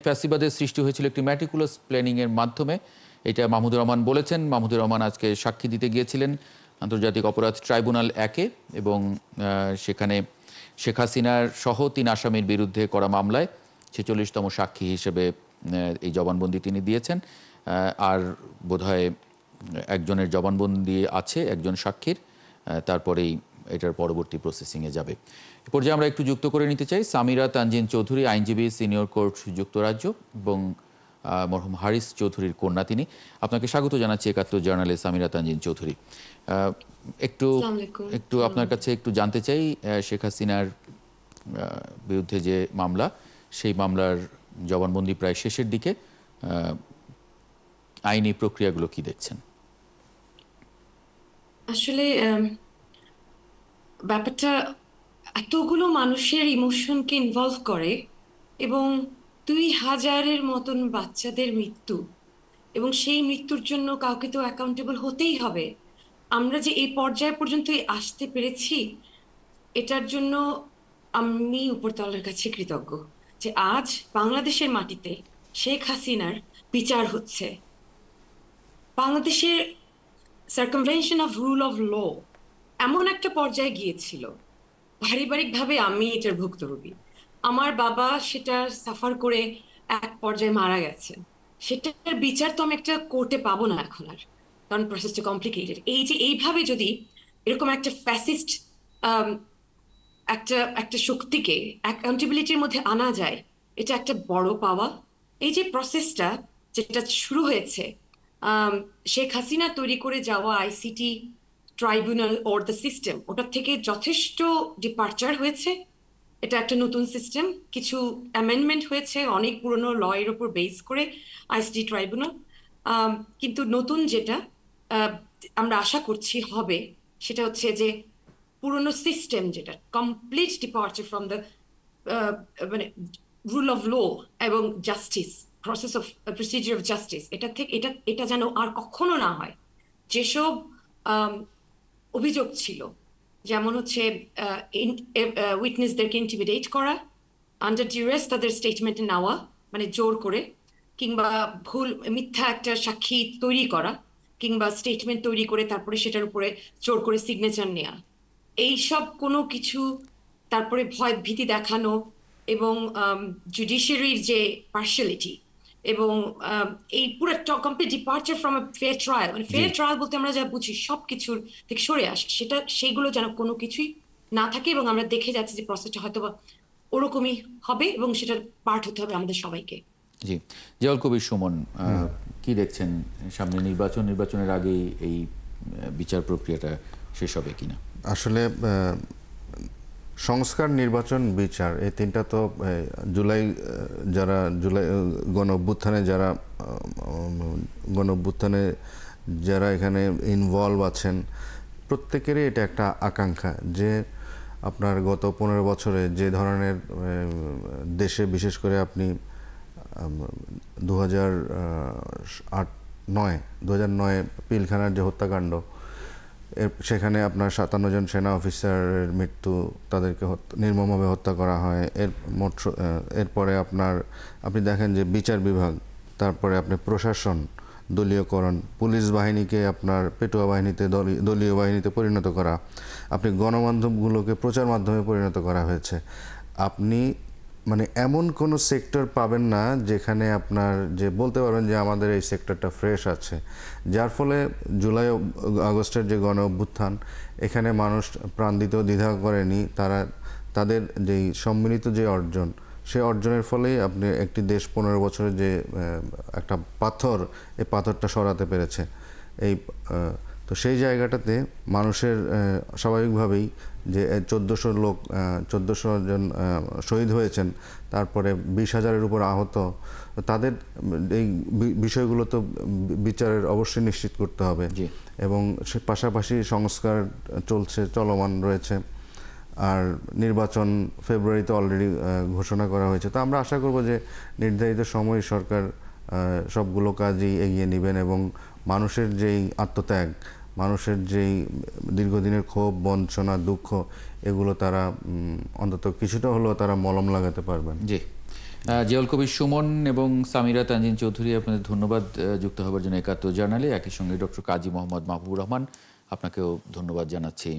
ফ্যাসিবাদের সৃষ্টি হয়েছিল একটি ম্যাটিকুলাস প্ল্যানিংয়ের মাধ্যমে। এটা মাহমুদুর রহমান বলেছেন। মাহমুদুর রহমান আজকে সাক্ষী দিতে গিয়েছিলেন আন্তর্জাতিক অপরাধ ট্রাইব্যুনাল 1-এ এবং সেখানে শেখ হাসিনার সহ 3 আসামির বিরুদ্ধে করা মামলায় 46তম সাক্ষী হিসেবে এই জবানবন্দি তিনি দিয়েছেন। আর বোধহয় একজনের জবানবন্দি আছে, একজন সাক্ষীর, তারপরেই এটার পরবর্তী প্রসেসিংয়ে যাবে। এ পর্যায়ে আমরা একটু যুক্ত করে নিতে চাই সামিরা তানজিন চৌধুরী, আইনজীবী, সিনিয়র কোর্ট যুক্তরাজ্য, এবং মরহুম হারিস চৌধুরীর কন্যা তিনি। আপনাকে স্বাগত জানাচ্ছি একাত্তর জার্নালে সামিরা তানজিন চৌধুরী। একটু আপনার কাছে একটু জানতে চাই, শেখ হাসিনার বিরুদ্ধে যে মামলা, সেই মামলার জবানবন্দি প্রায় শেষের দিকে, আইনি প্রক্রিয়াগুলো কি দেখছেন? আসলে ব্যাপারটা এতগুলো মানুষের ইমোশনকে ইনভলভ করে এবং 2000-এর মতন বাচ্চাদের মৃত্যু, এবং সেই মৃত্যুর জন্য কাউকে তো অ্যাকাউন্টেবল হতেই হবে। আমরা যে এই পর্যায় পর্যন্ত আসতে পেরেছি, এটার জন্য আমি উপরতলার কাছে কৃতজ্ঞ যে আজ বাংলাদেশের মাটিতে শেখ হাসিনার বিচার হচ্ছে। বাংলাদেশের সার্কামভেনশন অফ রুল অফ ল এমন একটা পর্যায়ে গিয়েছিল, পারিবারিকভাবে আমি এটার ভুক্তভোগী। আমার বাবা সেটা সাফার করে এক পর্যায়ে মারা গেছে। সেটার বিচার তো আমি একটা কোর্টে পাবো না এখন আর, কারণ প্রসেসটা কমপ্লিকেটেড। এই যে এইভাবে যদি এরকম একটা ফ্যাসিস্ট একটা একটা শক্তিকে অ্যাকাউন্টেবিলিটির মধ্যে আনা যায়, এটা একটা বড় পাওয়া। এই যে প্রসেসটা যেটা শুরু হয়েছে, শেখ হাসিনা তৈরি করে যাওয়া ICT tribunal or the system, ওটার থেকে যথেষ্ট ডিপার্চার হয়েছে। এটা একটা নতুন সিস্টেম, কিছু অ্যামেন্ডমেন্ট হয়েছে অনেক পুরনো ল এর উপর বেস করে আইসিটি ট্রাইব্যুনাল। কিন্তু নতুন যেটা আমরা আশা করছি হবে, সেটা হচ্ছে যে পুরনো সিস্টেম যেটা কমপ্লিট ডিপার্চার ফ্রম দ্য মানে রুল অফ ল এবং justice, process of procedure of justice, এটা থেকে এটা এটা যেন আর কখনো না হয়। যেসব অভিযোগ ছিল, যেমন হচ্ছে উইটনেসদেরকে ইন্টিমিডেট করা, আন্ডার ডিউরেস তাদের স্টেটমেন্টে নেওয়া, মানে জোর করে, কিংবা ভুল মিথ্যা একটা সাক্ষী তৈরি করা, কিংবা স্টেটমেন্ট তৈরি করে তারপরে সেটার উপরে জোর করে সিগনেচার নেওয়া, এইসব কোনো কিছু, তারপরে ভয় ভীতি দেখানো, এবং জুডিশিয়ারির যে পার্শিয়ালিটি, এবং এই পুরো complete departure from fair trial, মানে ফেয়ার ট্রায়াল বলতে আমরা যা বুঝি সব কিছুর থেকে সরে আসে, সেইগুলো যেন কোনো কিছুই না থাকে। এবং আমরা দেখে যাচ্ছি যে প্রসেসটা হয়তো বা ওরকমই হবে এবং সেটার পার্ট হতে হবে আমাদের সবাইকে। জি, জিয়াউল কবির সুমন, কি দেখছেন সামনে নির্বাচনের আগে এই বিচার প্রক্রিয়াটা শেষ হবে কিনা? আসলে সংস্কার, নির্বাচন, বিচার, এই তিনটা তো জুলাই গণ অভ্যুত্থানে যারা এখানে ইনভলভ আছেন প্রত্যেকেরই এটা একটা আকাঙ্ক্ষা যে আপনার গত 15 বছরে যে ধরনের দেশে, বিশেষ করে আপনি 2009 পিলখানার যে হত্যাকাণ্ড, সেখানে আপনার 57 জন সেনা অফিসারের মৃত্যু, তাদেরকে নির্মমভাবে হত্যা করা হয়। এরপরে আপনি দেখেন যে বিচার বিভাগ, তারপরে আপনি প্রশাসন দলীয়করণ, পুলিশ বাহিনীকে আপনার পেটুয়া বাহিনীতে, দলীয় বাহিনীতে পরিণত করা, আপনি গণমাধ্যমগুলোকে প্রচার মাধ্যমে পরিণত করা হয়েছে। আপনি মানে এমন কোনো সেক্টর পাবেন না যেখানে আপনার যে বলতে পারবেন যে আমাদের এই সেক্টরটা ফ্রেশ আছে। যার ফলে জুলাই আগস্টের যে গণ অভ্যুত্থান, এখানে মানুষ প্রাণ দিতেও দ্বিধা করেনি। তাদের যেই সম্মিলিত যে অর্জন, সেই অর্জনের ফলেই আপনি একটি দেশ 15 বছরের যে একটা পাথর, এই পাথরটা সরাতে পেরেছে। তো সেই জায়গাটাতে মানুষের স্বাভাবিকভাবেই যে 1400 জন শহীদ হয়েছেন, তারপরে 20,000-এর উপর আহত, তাদের এই বিষয়গুলো তো বিচারের অবশ্যই নিশ্চিত করতে হবে। এবং সে পাশাপাশি সংস্কার চলমান রয়েছে। আর নির্বাচন ফেব্রুয়ারিতে অলরেডি ঘোষণা করা হয়েছে। তো আমরা আশা করব যে নির্ধারিত সময়ে সরকার সবগুলো কাজই এগিয়ে নেবেন এবং মানুষের যেই আত্মত্যাগ, মানুষের যেই দীর্ঘদিনের ক্ষোভ, বঞ্চনা, দুঃখ, এগুলো তারা অন্তত কিছুটা হলেও তারা মলম লাগাতে পারবেন। জি, জিয়াউল কবির সুমন এবং সামিরা তানজিন চৌধুরী, আপনাদের ধন্যবাদ যুক্ত হবার জন্য একাত্তর জার্নালে। একই সঙ্গে ডক্টর কাজী মোহাম্মদ মাহবুবুর রহমান, আপনাকেও ধন্যবাদ জানাচ্ছি।